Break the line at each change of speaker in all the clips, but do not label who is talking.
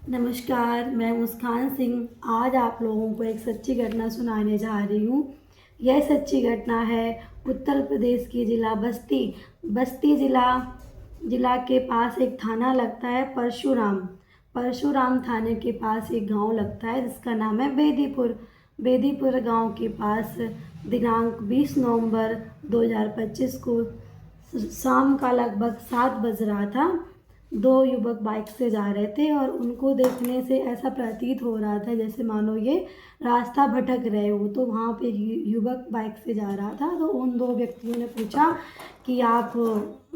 नमस्कार, मैं मुस्कान सिंह आज आप लोगों को एक सच्ची घटना सुनाने जा रही हूँ। यह सच्ची घटना है उत्तर प्रदेश की ज़िला बस्ती ज़िला के पास एक थाना लगता है परशुराम थाने के पास एक गांव लगता है जिसका नाम है बेदीपुर गांव के पास दिनांक 20 नवंबर 2025 को शाम का लगभग 7 बज रहा था। दो युवक बाइक से जा रहे थे और उनको देखने से ऐसा प्रतीत हो रहा था जैसे मानो ये रास्ता भटक रहे हो। तो वहाँ पे युवक बाइक से जा रहा था, तो उन दो व्यक्तियों ने पूछा कि आप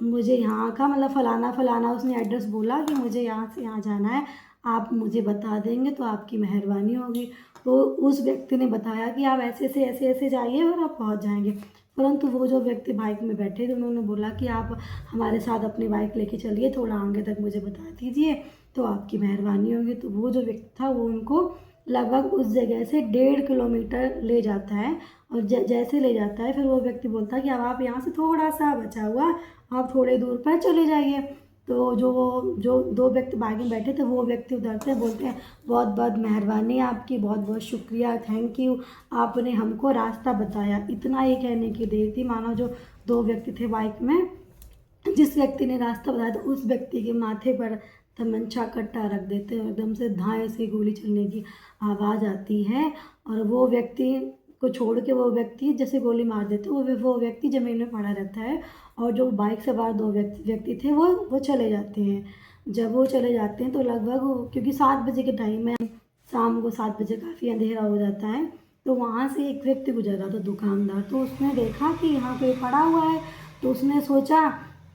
मुझे यहाँ का मतलब फलाना उसने एड्रेस बोला कि मुझे यहाँ से यहाँ जाना है, आप मुझे बता देंगे तो आपकी मेहरबानी होगी। तो उस व्यक्ति ने बताया कि आप ऐसे जाइए और आप पहुँच जाएंगे। परंतु वो जो व्यक्ति बाइक में बैठे थे उन्होंने बोला कि आप हमारे साथ अपनी बाइक लेके चलिए, थोड़ा आगे तक मुझे बता दीजिए तो आपकी मेहरबानी होगी। तो वो जो व्यक्ति था वो उनको लगभग उस जगह से 1.5 किलोमीटर ले जाता है और जैसे ले जाता है फिर वो व्यक्ति बोलता है कि अब आप यहाँ से थोड़ा सा बचा हुआ आप थोड़े दूर पर चले जाइए। तो जो दो व्यक्ति बाइक में बैठे थे वो व्यक्ति उतरते हैं, बोलते हैं बहुत बहुत मेहरबानी आपकी, बहुत बहुत शुक्रिया, थैंक यू, आपने हमको रास्ता बताया। इतना ही कहने की देर थी मानो जो दो व्यक्ति थे बाइक में, जिस व्यक्ति ने रास्ता बताया तो उस व्यक्ति के माथे पर तमंचा कट्टा रख देते हैं, एकदम से धाए से गोली चलने की आवाज़ आती है और वो व्यक्ति को छोड़ के वो व्यक्ति जैसे गोली मार देते हैं वो व्यक्ति ज़मीन में पड़ा रहता है और जो बाइक सवार दो व्यक्ति थे वो चले जाते हैं। जब वो चले जाते हैं तो लगभग क्योंकि 7 बजे के टाइम में शाम को 7 बजे काफ़ी अंधेरा हो जाता है, तो वहाँ से एक व्यक्ति गुजर रहा था दुकानदार, तो उसने देखा कि यहाँ कोई पड़ा हुआ है तो उसने सोचा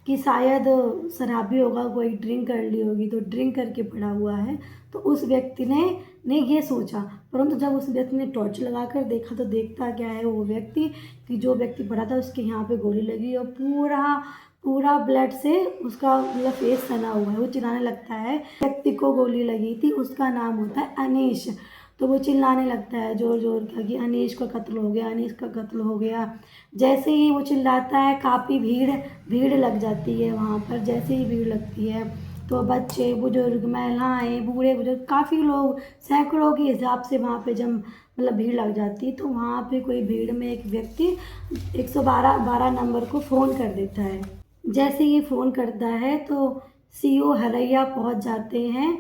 कि शायद शराबी होगा, कोई ड्रिंक कर ली होगी तो ड्रिंक करके पड़ा हुआ है। तो उस व्यक्ति ने ये सोचा, परंतु जब उस व्यक्ति ने टॉर्च लगाकर देखा तो देखता क्या है वो व्यक्ति कि जो व्यक्ति पड़ा था उसके यहाँ पे गोली लगी और पूरा ब्लड से उसका मतलब फेस सना हुआ है। वो चिल्लाने लगता है, व्यक्ति को गोली लगी थी उसका नाम होता है अनीश। तो वो चिल्लाने लगता है जोर जोर का कि अनीश का कत्ल हो गया, अनीश का कत्ल हो गया। जैसे ही वो चिल्लाता है काफ़ी भीड़ लग जाती है वहाँ पर। जैसे ही भीड़ लगती है तो बच्चे, बुजुर्ग, महिलाएं, बूढ़े बुजुर्ग, काफ़ी लोग सैकड़ों के हिसाब से वहाँ पे जब मतलब भीड़ लग जाती है तो वहाँ पे कोई भीड़ में एक व्यक्ति 112 नंबर को फ़ोन कर देता है। जैसे ही फ़ोन करता है तो सीओ हरैया पहुँच जाते हैं,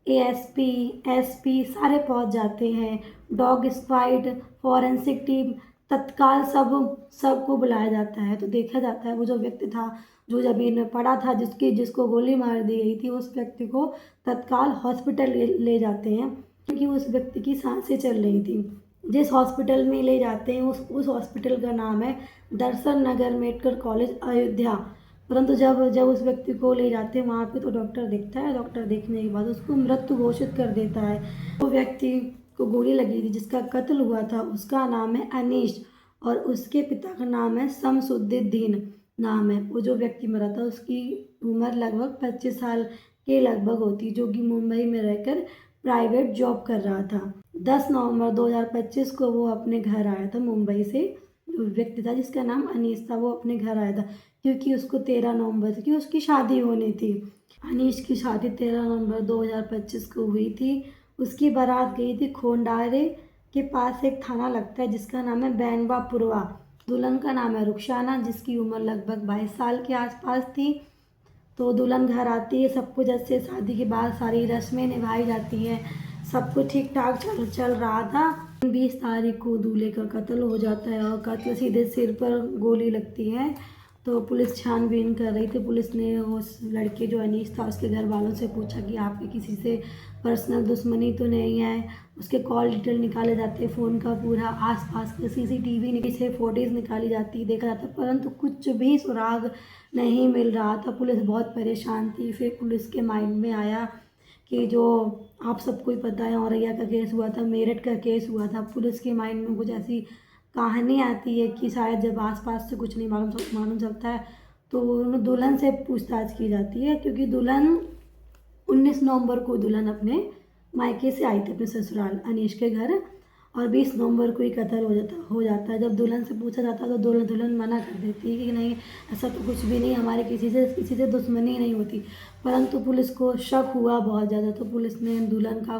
एएसपी, एसपी सारे पहुँच जाते हैं, डॉग स्क्वाड, फॉरेंसिक टीम, तत्काल सबको बुलाया जाता है। तो देखा जाता है वो जो व्यक्ति था जो ज़मीन में पड़ा था जिसको गोली मार दी गई थी उस व्यक्ति को तत्काल हॉस्पिटल ले जाते हैं क्योंकि उस व्यक्ति की सांसें चल रही थी। जिस हॉस्पिटल में ले जाते हैं उस हॉस्पिटल का नाम है दर्शन नगर मेडिकल कॉलेज अयोध्या। परंतु जब उस व्यक्ति को ले जाते हैं वहाँ पे तो डॉक्टर देखता है, डॉक्टर देखने के बाद उसको मृत घोषित कर देता है। वो व्यक्ति को गोली लगी थी जिसका कत्ल हुआ था उसका नाम है अनीश और उसके पिता का नाम है शमसुद्दीन नाम है। वो जो व्यक्ति मरा था उसकी उम्र लगभग 25 साल के लगभग होती, जो कि मुंबई में रहकर प्राइवेट जॉब कर रहा था। 10 नवंबर 2025 को वो अपने घर आया था मुंबई से। जो व्यक्ति था जिसका नाम अनीश था वो अपने घर आया था क्योंकि उसको 13 नवंबर की उसकी शादी होनी थी। अनीश की शादी 13 नवंबर 2025 को हुई थी। उसकी बारात गई थी खोंडारे के पास एक थाना लगता है जिसका नाम है बैंगवापुरवा। दुल्हन का नाम है रुखसाना जिसकी उम्र लगभग 22 साल के आसपास थी। तो दुल्हन घर आती है, सब कुछ अच्छे, शादी के बाद सारी रस्में निभाई जाती हैं, सब कुछ ठीक ठाक चल रहा था। 20 तारीख को दूल्हे का कत्ल हो जाता है और कत्ल सीधे सिर पर गोली लगती है। तो पुलिस छानबीन कर रही थी। पुलिस ने उस लड़के जो अनीश था उसके घर वालों से पूछा कि आपकी किसी से पर्सनल दुश्मनी तो नहीं है। उसके कॉल डिटेल निकाले जाते, फ़ोन का पूरा आसपास का सीसीटीवी से फुटेज निकाली जाती, देखा जाता, परंतु कुछ भी सुराग नहीं मिल रहा था। पुलिस बहुत परेशान थी। फिर पुलिस के माइंड में आया कि जो आप सबको ही पता है औरैया का केस हुआ था, मेरठ का केस हुआ था। पुलिस के माइंड में कुछ ऐसी कहानी आती है कि शायद जब आसपास से कुछ नहीं मालूम चलता है तो दुल्हन से पूछताछ की जाती है क्योंकि दुल्हन 19 नवंबर को दुल्हन अपने मायके से आई थी अपने ससुराल अनीश के घर और 20 नवंबर को ही कत्ल हो जाता है। जब दुल्हन से पूछा जाता है तो दुल्हन मना कर देती है कि नहीं, ऐसा तो कुछ भी नहीं, हमारे किसी से दुश्मनी नहीं होती। परंतु पुलिस को शक हुआ बहुत ज़्यादा, तो पुलिस ने दुल्हन का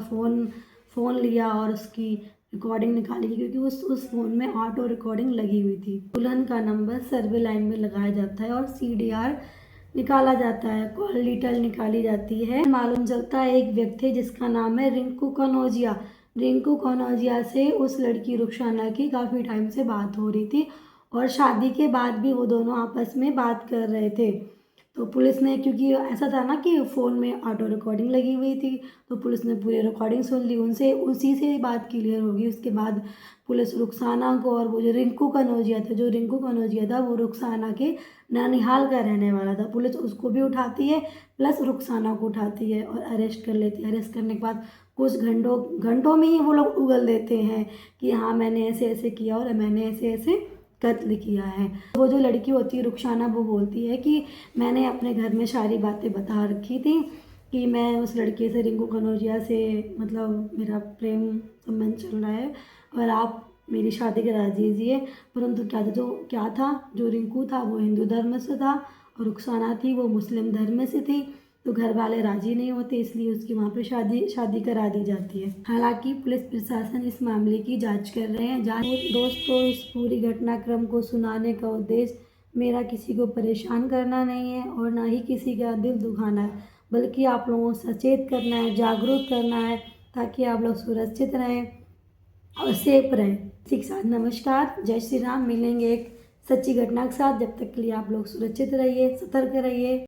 फ़ोन लिया और उसकी रिकॉर्डिंग निकाली, क्योंकि उस फ़ोन में ऑटो रिकॉर्डिंग लगी हुई थी। दुल्हन का नंबर सर्वे लाइन में लगाया जाता है और CDR निकाला जाता है, कॉल डिटेल निकाली जाती है। मालूम चलता है एक व्यक्ति जिसका नाम है रिंकू कनौजिया से उस लड़की रुखसाना की काफ़ी टाइम से बात हो रही थी और शादी के बाद भी वो दोनों आपस में बात कर रहे थे। तो पुलिस ने, क्योंकि ऐसा था ना कि फ़ोन में ऑटो रिकॉर्डिंग लगी हुई थी, तो पुलिस ने पूरी रिकॉर्डिंग सुन ली, उसी से बात क्लियर होगी। उसके बाद पुलिस रुखसाना को, और वो जो रिंकू कनौजिया था वो रुखसाना के ननिहाल का रहने वाला था। पुलिस उसको भी उठाती है प्लस रुखसाना को उठाती है और अरेस्ट कर लेती है। अरेस्ट करने के बाद कुछ घंटों में ही वो लोग उगल देते हैं कि हाँ, मैंने ऐसे ऐसे किया और मैंने ऐसे ऐसे कत्ल किया है। वो जो लड़की होती है रुखसाना, वो बोलती है कि मैंने अपने घर में सारी बातें बता रखी थी कि मैं उस लड़के से, रिंकू कनौजिया से, मतलब मेरा प्रेम संबंध चल रहा है और आप मेरी शादी करा दीजिए। परंतु क्या था, जो रिंकू था वो हिंदू धर्म से था और रुखसाना थी वो मुस्लिम धर्म से थी। तो घर वाले राजी नहीं होते, इसलिए उसकी वहाँ पे शादी करा दी जाती है। हालांकि पुलिस प्रशासन इस मामले की जांच कर रहे हैं। दोस्तों, इस पूरी घटनाक्रम को सुनाने का उद्देश्य मेरा किसी को परेशान करना नहीं है और ना ही किसी का दिल दुखाना है, बल्कि आप लोगों को सचेत करना है, जागरूक करना है, ताकि आप लोग सुरक्षित रहें और सेफ रहें। इसी के साथ नमस्कार, जय श्री राम। मिलेंगे एक सच्ची घटना के साथ। जब तक के लिए आप लोग सुरक्षित रहिए, सतर्क रहिए।